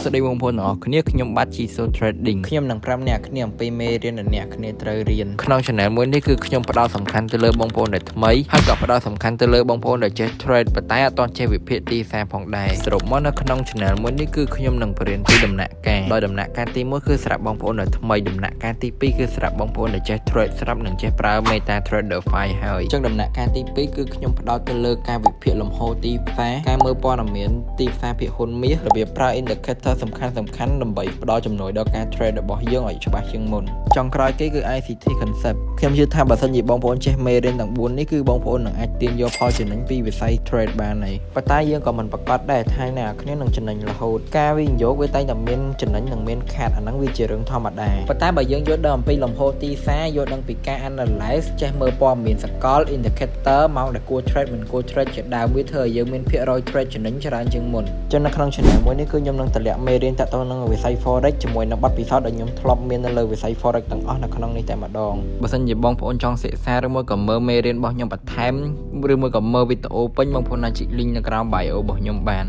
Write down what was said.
ស្តីបងប្អូនទាំងអស់គ្នាខ្ញុំបាទជីសូ Trading ខ្ញុំនឹងប្រាប់អ្នកគ្នាអំពីមេរៀនដែលអ្នកគ្នាត្រូវរៀនក្នុង channel មួយនេះគឺខ្ញុំផ្ដោតសំខាន់ទៅលើបងប្អូនដែលថ្មីហើយក៏ផ្ដោតសំខាន់ទៅលើបងប្អូនដែលចេះ trade ប៉ុន្តែអត់ទាន់ចេះវិភាគទីផ្សារផងដែរសរុបមកនៅក្នុង channel មួយនេះគឺខ្ញុំនឹងបរៀនពីដំណាក់កាលដោយដំណាក់កាលទី1គឺសម្រាប់បងប្អូនដែលថ្មីដំណាក់កាលទី2គឺសម្រាប់បងប្អូនដែលចេះ trade ស្រាប់និងចេះប្រើ MetaTrader 5 ហើយអញ្ចឹងដំណាក់កាលទី2គឺខ្ញុំផ្ដោតទៅលើការវិភាគលំហូរទីផ្សារការមើលព័ត៌មានទីផ្សារភាគហ៊ុនមាសរបៀបប្រើ indicator សំខាន់ៗដើម្បីផ្ដល់ជំនួយដល់ការ trade របស់យើងឲ្យច្បាស់ជាងមុនចុងក្រោយគេគឺ ICT concept ខ្ញុំជឿថាបើសិនជាបងប្អូនចេះមេរៀនទាំង4នេះគឺបងប្អូននឹងអាចទាញយកផលចំណេញពីវិស័យ trade បានហើយប៉ុន្តែយើងក៏មិនប្រកាសដែរថាអ្នកគ្នានឹងចំណេញរហូតការវិនិយោគវាតែងតែមានចំណេញនិងមានខាតអាហ្នឹងវាជារឿងធម្មតាប៉ុន្តែបើយើងយល់ដឹងអំពីលំហូរទីផ្សារយល់ដឹងពីការ analyze ចេះមើលព័ត៌មានសកល indicator ម៉ោងដែលគួរ trade មិនគួរ trade ជាដើមវាធ្វើឲ្យយើងមានភាគរយ trade ចំណេញច្រើនជាងមុនចឹងនៅក្នុង channel មួយនេះគឺខ្ញុំនឹងតម្លាក់មេរៀនតាក់ទងនឹងវិស័យ forex ជាមួយនឹងបទពិសោធន៍ដែលខ្ញុំធ្លាប់មាននៅលើវិស័យ forex ទាំងអស់នៅក្នុងនេះតែម្ដងបើសិនជាបងប្អូនចង់សិក្សាឬមួយក៏មើលមេរៀនរបស់ខ្ញុំបន្ថែមឬមួយក៏មើលវីដេអូពេញបងប្អូនអាចជីក link នៅក្រោម bio របស់ខ្ញុំបាន